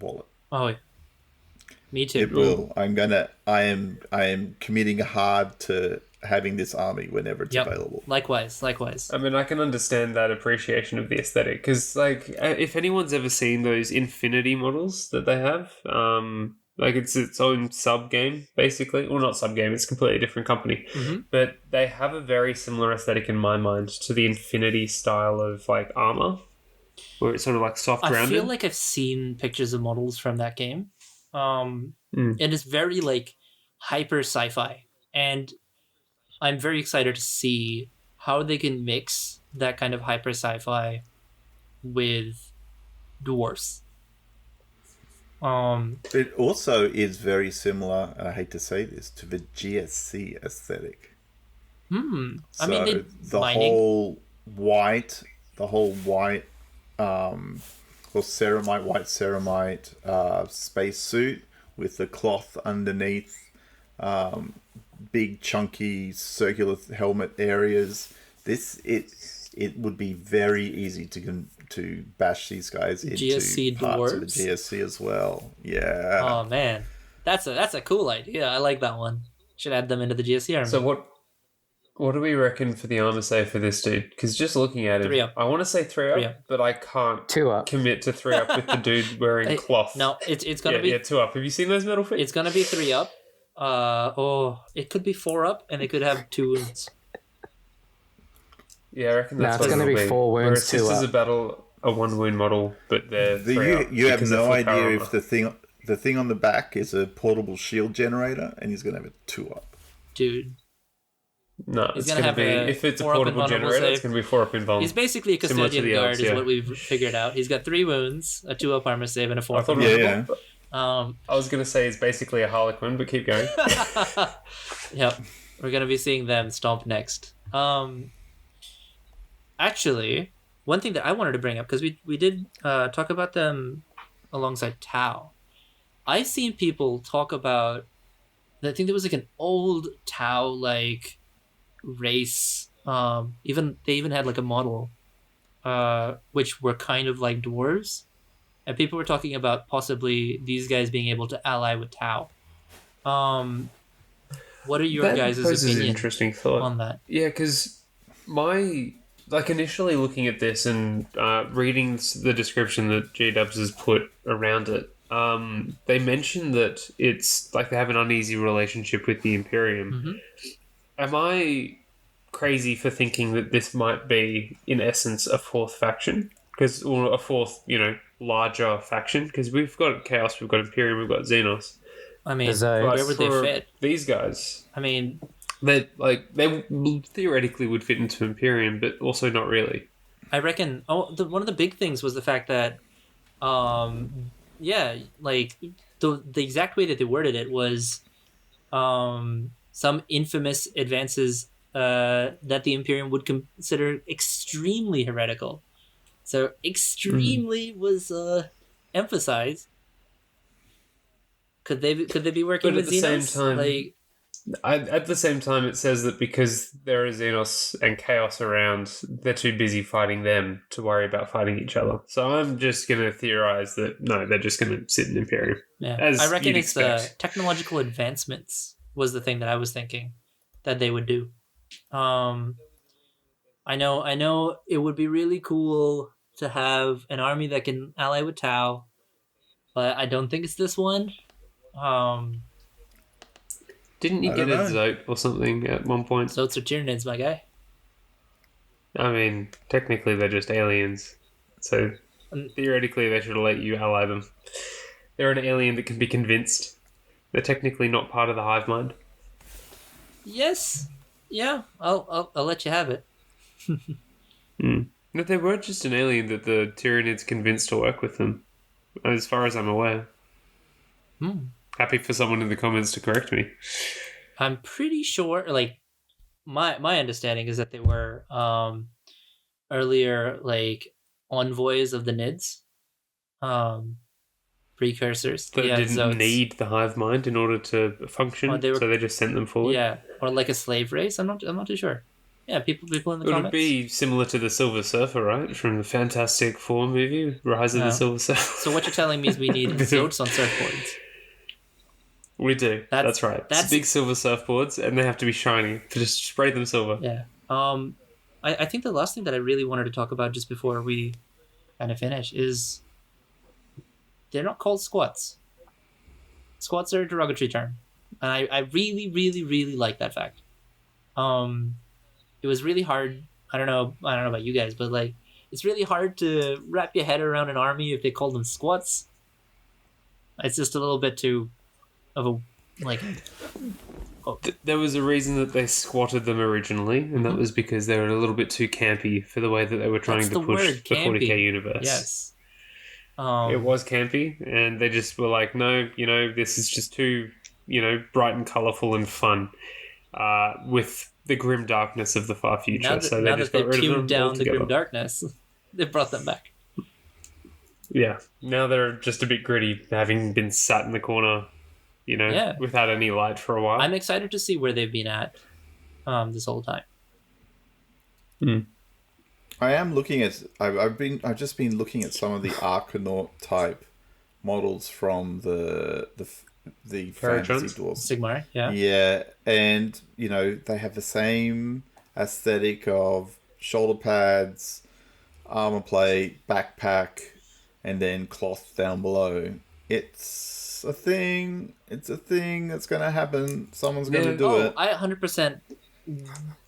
wallet. Oh, yeah. Me too. It will. I am committing hard to having this army whenever it's available. Likewise. I mean, I can understand that appreciation of the aesthetic because, if anyone's ever seen those Infinity models that they have, Like it's its own sub game, basically. Well, not sub game. It's a completely different company, but they have a very similar aesthetic in my mind to the Infinity style of like armor, where it's sort of like soft rounded. I feel like I've seen pictures of models from that game, and it's very like hyper sci-fi, and I'm very excited to see how they can mix that kind of hyper sci-fi with dwarfs. It also is very similar, and I hate to say this, to the GSC aesthetic. I mean, the whole white, or ceramite, white ceramite space suit with the cloth underneath, big chunky circular helmet areas. It would be very easy to bash these guys into GSC parts of the dwarves? GSC as well. Yeah. Oh man, that's a cool idea. I like that one. Should add them into the GSC army. So what do we reckon for the armor save for this dude? Because just looking at it, 3 up. I want to say 3 up, 3 up. but I can't 2 up. commit to 3 up with the dude wearing cloth. No, it's gonna be 2 up. Have you seen those metal feet? it's gonna be 3 up. It could be 4 up, and it could have 2 wounds. Yeah, I reckon that's it's what going to it'll be 4 wounds, Whereas 2 this is up. a battle, a 1 wound model, but they're 3 up. You have because they're no full idea power if armor. the thing on the back is a portable shield generator, and he's going to have a 2 up. Dude, No, He's it's gonna going to have be, a if it's a 4 up portable invulnerable generator, it's save. going to be 4 up invulnerable. he's basically a Similar to custodian the guard, elves, is yeah. what we've figured out. He's got 3 wounds, a 2 up armor save, and a 4 I up thought invulnerable. Yeah. I was going to say he's basically a Harlequin, but keep going. Yep, we're gonna be seeing them stomp next. Actually, one thing that I wanted to bring up, because we did talk about them alongside Tau. I've seen people talk about. I think there was like an old Tau like race. They even had like a model, which were kind of like dwarves, and people were talking about possibly these guys being able to ally with Tau. What are your That guys' poses an opinions interesting thought. on that? Yeah, because initially looking at this and reading the description that G-Dubs has put around it, they mentioned that it's like they have an uneasy relationship with the Imperium. Am I crazy for thinking that this might be, in essence, a 4th faction? Or a 4th, larger faction? Because we've got Chaos, we've got Imperium, we've got Xenos. I mean, But where would they for fit? These guys, I mean, they theoretically would fit into Imperium, but also not really. I reckon. One of the big things was the fact that, like the exact way that they worded it was, some infamous advances that the Imperium would consider extremely heretical. So extremely was emphasized. Could they be working But with at the same Xenos? time, at the same time, it says that because there are Xenos and Chaos around, they're too busy fighting them to worry about fighting each other. So I'm just going to theorize that, no, they're just going to sit in Imperium. yeah. As I reckon you'd it's the expect. technological advancements was the thing that I was thinking that they would do. I know it would be really cool to have an army that can ally with Tau, but I don't think it's this one. Didn't you I get a don't know. Zote or something at one point? Zotes are Tyranids, my guy. I mean, technically they're just aliens. So theoretically they should let you ally them. They're an alien that can be convinced. They're technically not part of the hive mind. Yes, yeah, I'll let you have it. But they were just an alien that the Tyranids convinced to work with them, as far as I'm aware. Happy for someone in the comments to correct me. I'm pretty sure, like, my understanding is that they were earlier, like, envoys of the Nids, precursors. That Yeah, didn't Zotes. need the hive mind in order to function, Oh, they were- so they just sent them forward. Yeah, or like a slave race. I'm not too sure. Yeah, people in the It would comments. be similar to the Silver Surfer, right? From the Fantastic Four movie, Rise of Yeah. the Silver Surfer. So what you're telling me is we need Zotes on surfboards. We do. That's right. that's- It's big silver surfboards, and they have to be shiny. Just spray them silver. Yeah. I think the last thing that I really wanted to talk about just before we kind of finish is they're not called squats. Squats are a derogatory term, and I really, really, really like that fact. It was really hard. I don't know about you guys, but like, it's really hard to wrap your head around an army if they call them squats. It's just a little bit too of a like. Oh. There was a reason that they squatted them originally, and that was because they were a little bit too campy for the way that they were trying to push the 40k universe. Yes. It was campy, and they just were like, no, this is just too, bright and colourful and fun, with the grim darkness of the far future. Now that they've tuned down the grim darkness, they brought them back. Yeah, now they're just a bit gritty, having been sat in the corner, without any light for a while. I'm excited to see where they've been at this whole time. I am looking at. I've just been looking at some of the Arcanaut type models from the fantasy dwarves. Sigmar, yeah. Yeah, and they have the same aesthetic of shoulder pads, armor plate, backpack, and then cloth down below. It's a thing. It's a thing that's going to happen. Someone's going to do it. I 100%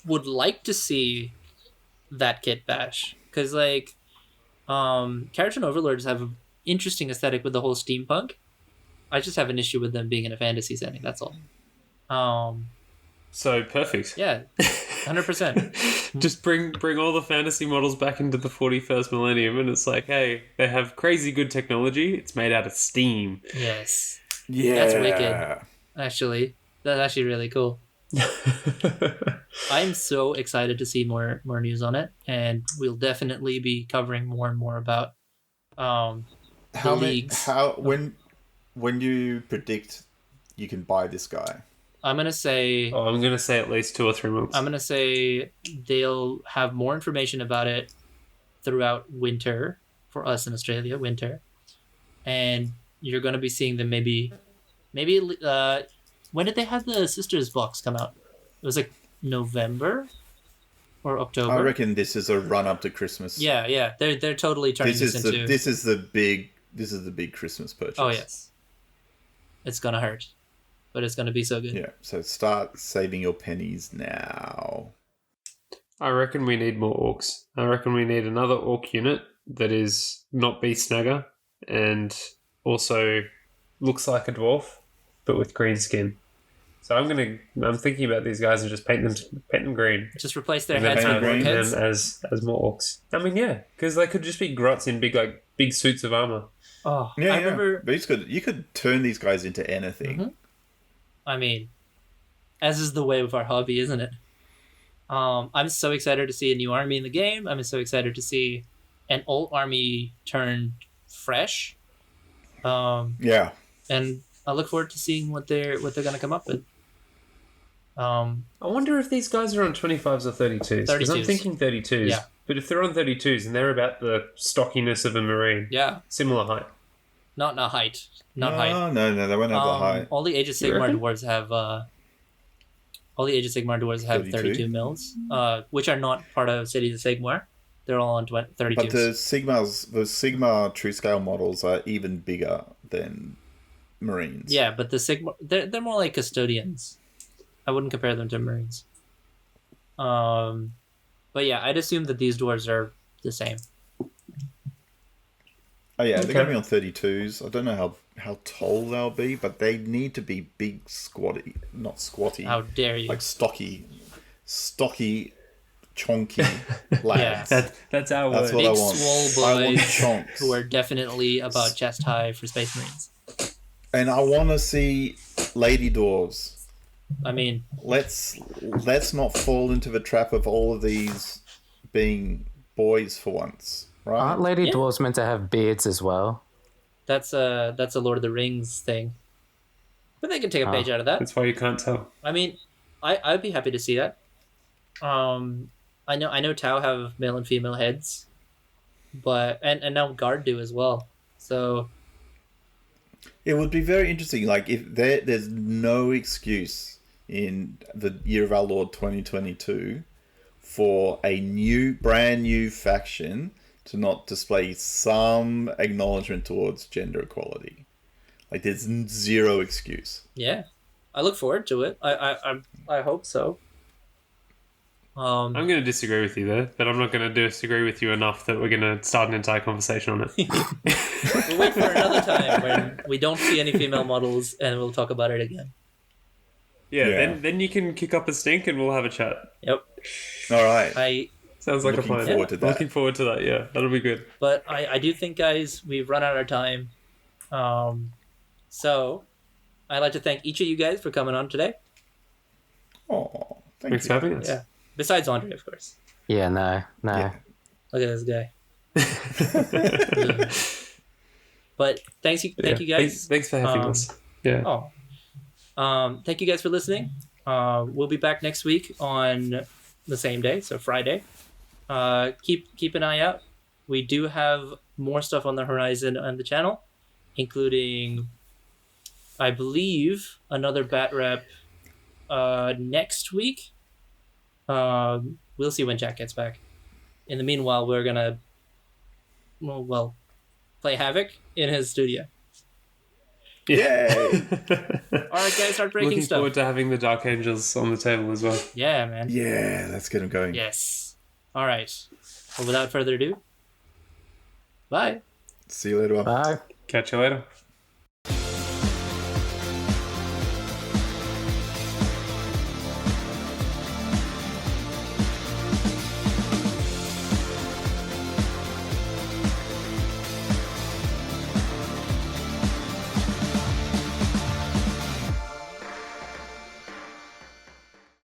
would like to see that kit bash, because Kharadron Overlords have an interesting aesthetic with the whole steampunk. I just have an issue with them being in a fantasy setting. That's all. So perfect. Yeah, 100%. Just bring all the fantasy models back into the 41st millennium, and it's like, hey, they have crazy good technology. It's made out of steam. Yes. Yeah, that's wicked. Actually, that's actually really cool. I'm so excited to see more news on it, and we'll definitely be covering more and more about leagues. When you predict you can buy this guy? I'm gonna say at least 2 or 3 months. I'm gonna say they'll have more information about it throughout winter for us in Australia, and you're gonna be seeing them maybe when did they have the Sisters box come out? It was like November or October. I reckon this is a run up to Christmas. Yeah. They're totally turning this into. This is the big Christmas purchase. Oh yes. It's gonna hurt, but it's gonna be so good. Yeah. So start saving your pennies now. I reckon we need more orcs. I reckon we need another orc unit that is not Beast Snagger and also looks like a dwarf, but with green skin. So I'm thinking about these guys and just paint them green. Just replace their heads with green heads as more orcs. I mean, yeah, because they could just be grots in big suits of armor. Oh, yeah, I remember. But you could turn these guys into anything. Mm-hmm. I mean, as is the way of our hobby, isn't it? I'm so excited to see a new army in the game. I'm so excited to see an old army turned fresh. Yeah. And I look forward to seeing what they're going to come up with. I wonder if these guys are on 25s or 32s. Because I'm thinking 32s. Yeah. But if they're on 32s and they're about the stockiness of a Marine. Yeah. Similar height. Not height. No, they won't have the height. All the Age of Sigmar dwarves have 32 mils, which are not part of Cities of Sigmar. They're all on 32s. But the Sigmar true scale models are even bigger than Marines. Yeah, but the Sigmar they're more like custodians. I wouldn't compare them to Marines. But yeah, I'd assume that these dwarves are the same. Oh yeah, they're going to be on 32s. I don't know how tall they'll be, but they need to be big, not squatty. How dare you? Like stocky, chonky lads. Yeah. That's our That's word. what Big I want. swole I want boys chonks. who are definitely about chest high for Space Marines. And I want to see lady dwarves. I mean, let's not fall into the trap of all of these being boys for once, right? Aren't lady dwarves meant to have beards as well? that's a Lord of the Rings thing, but they can take a page out of that. That's why you can't tell. I mean, I'd be happy to see that. I know Tau have male and female heads, but and now Guard do as well. So it would be very interesting. Like if there's no excuse in the year of our Lord 2022 for a brand new faction to not display some acknowledgement towards gender equality. Like there's zero excuse. Yeah, I look forward to it. I hope so. I'm going to disagree with you there, but I'm not going to disagree with you enough that we're going to start an entire conversation on it. We'll wait for another time when we don't see any female models, and we'll talk about it again. Yeah. Then you can kick up a stink and we'll have a chat. Yep. All right. Sounds like Looking a plan. forward to that. Looking forward to that, yeah. That'll be good. But I do think, guys, we've run out of time. So I'd like to thank each of you guys for coming on today. Oh, Thanks for having us. Yeah. Besides Andre, of course. Yeah, no. Yeah. Look at this guy. But thank you guys. Thanks for having us. Yeah. Thank you guys for listening. We'll be back next week on the same day, so Friday. Keep an eye out. We do have more stuff on the horizon on the channel, including, I believe, another bat rep next week. We'll see when Jack gets back. In the meanwhile, we're gonna play Havoc in his studio. Yay! All right, guys, start breaking Looking stuff. forward to having the Dark Angels on the table as well. Yeah, man. Yeah, let's get him going. Yes. All right. Well, without further ado, bye. See you later. Bye. Catch you later.